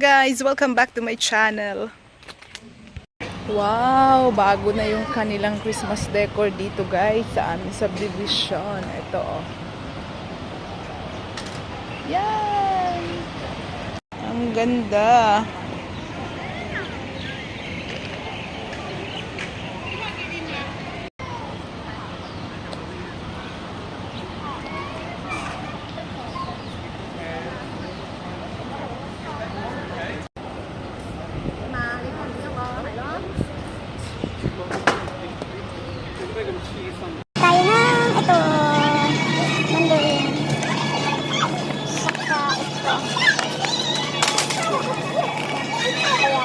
guys! Welcome back to my channel. Wow! Bago na yung kanilang Christmas decor dito guys sa aming subdivision. Ito oh. Yan! Ang ganda! Tayo ng ito mandarin saka ito kaya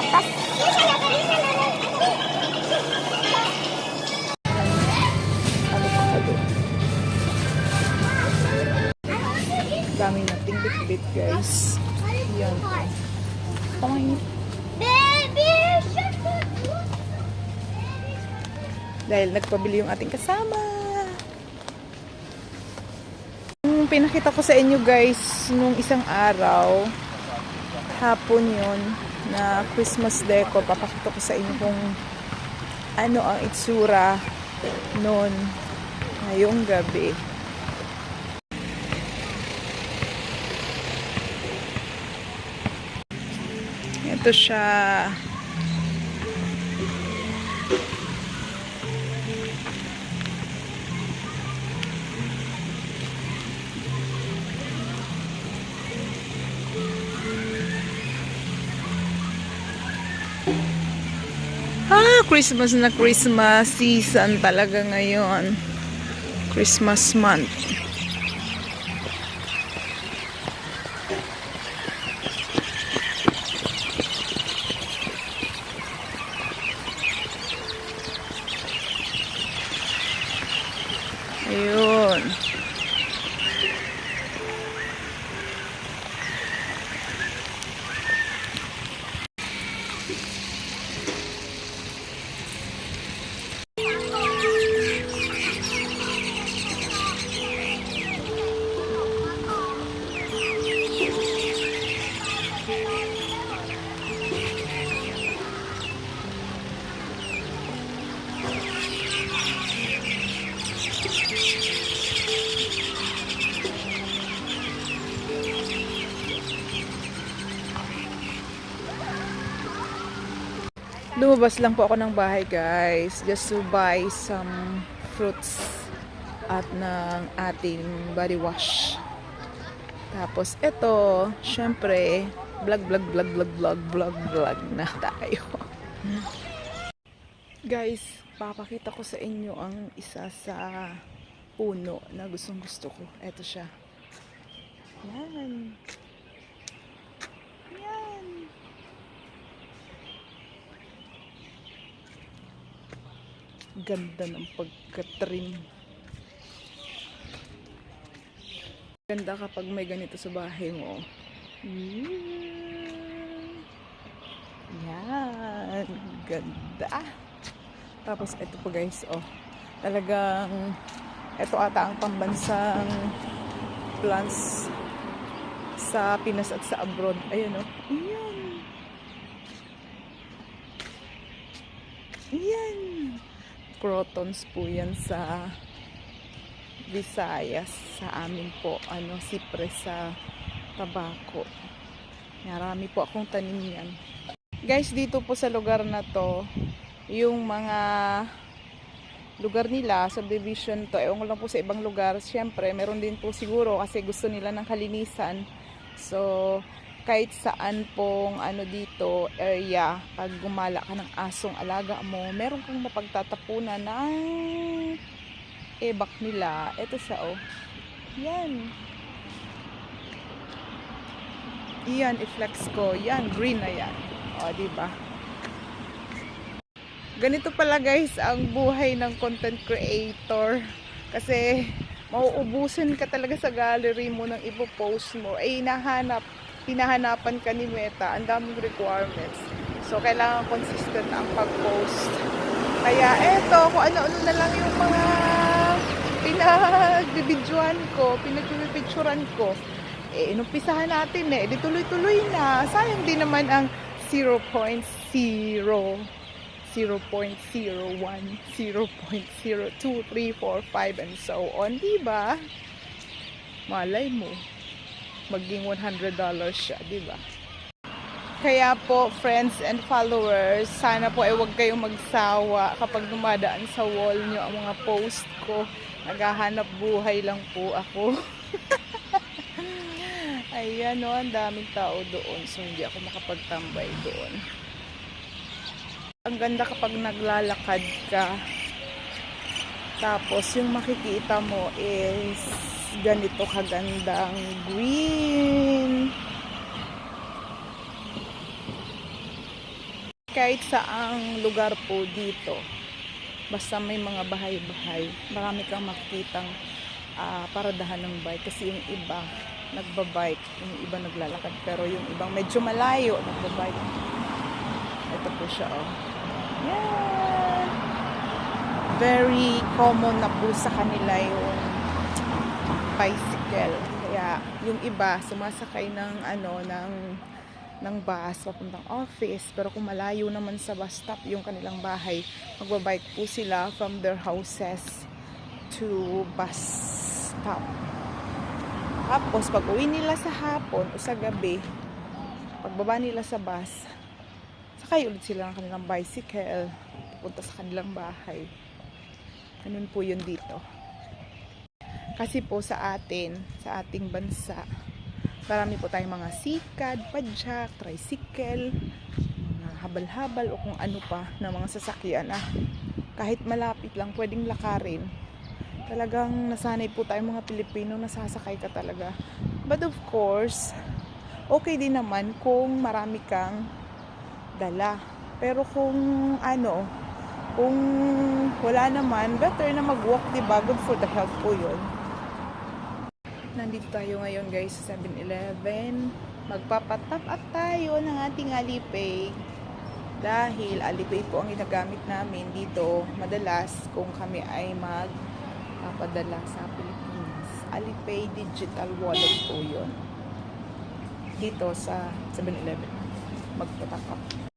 Dami nating bitbit guys. Yan. Pangit. Dahil nagpabili yung ating kasama. Yung pinakita ko sa inyo guys nung isang araw, hapon yun, na Christmas decor. Papakita ko sa inyo kung ano ang itsura noon ngayong gabi. Ito siya. Christmas na Christmas season talaga ngayon. Christmas month. Ayun. Lumabas lang po ako ng bahay guys, just to buy some fruits at ng ating body wash. Tapos ito, syempre, vlog na tayo. Guys, papakita ko sa inyo ang isa sa puno na gustong gusto ko. Ito siya. Yan. Ganda ng pagka-trim. Ganda kapag may ganito sa bahay mo. Yan. Ganda. Tapos ito po guys, oh. Talagang ito ata ang pambansang plants sa Pinas at sa abroad. Ayun oh. Yan. Yan. Crotons po yan sa Visayas, sa amin po sipre sa tabako. Marami po akong tanim yan guys dito po sa lugar na to. Yung mga lugar nila, subdivision to, ewan ko lang po sa ibang lugar, syempre meron din po siguro kasi gusto nila ng kalinisan. So kahit saan pong dito area, pag gumala ka ng asong alaga mo, meron kang mapagtatapunan ng ebak nila. Ito siya oh. Yan. Yan, i-flex ko. Yan, green na yan. O, diba? Ganito pala guys ang buhay ng content creator. Kasi mauubusin ka talaga sa gallery mo ng ipopost mo. Hinahanapan ka ni Meta, ang daming requirements. So, kailangan consistent ang pag-post. Kaya, eto, kung ano-ano na lang yung mga pinagbibidyohan ko, pinagpipicturan ko. Eh, inumpisahan natin eh. Di tuloy-tuloy na. Sayang din naman ang 0.0, 0.01, 0.02, 3, 4, 5, and so on. Diba? Malay mo. Maging $100 siya. Diba? Kaya po, friends and followers, sana po ay huwag kayong magsawa kapag dumadaan sa wall nyo ang mga post ko. Naghahanap buhay lang po ako. Ayan o, ang daming tao doon. So, hindi ako makapagtambay doon. Ang ganda kapag naglalakad ka. Tapos, yung makikita mo is ganito kagandang green. Kahit saang lugar po dito, basta may mga bahay-bahay, marami kang makikitang paradahan ng bike. Kasi yung iba nagbabike, yung iba naglalakad, pero yung ibang medyo malayo nagbabike. Ito po siya, oh. Yan! Very common na po sa kanila yung bicycle. Kaya yung iba sumasakay ng ng bus papuntang office, pero kung malayo naman sa bus stop yung kanilang bahay, magbabike po sila from their houses to bus stop. Tapos pag uwi nila sa hapon o sa gabi, pagbaba nila sa bus, sakay ulit sila ng kanilang bicycle pupunta sa kanilang bahay. Ganun po yun dito. Kasi po sa atin, sa ating bansa, marami po tayong mga sikad, padjak, tricycle, mga habal-habal o kung ano pa na mga sasakyan na kahit malapit lang pwedeng lakarin. Talagang nasanay po tayong mga Pilipino, nasasakay ka talaga. But of course, okay din naman kung marami kang dala. Pero kung kung wala naman, better na mag-walk, diba? Good for the health po yun. Nandito tayo ngayon guys sa 7-Eleven. Magpapatap up tayo ng ating Alipay. Dahil Alipay po ang ginagamit namin dito madalas kung kami ay magpapadala sa Pilipinas. Alipay digital wallet po yun. Dito sa 7-Eleven. Magpatap up.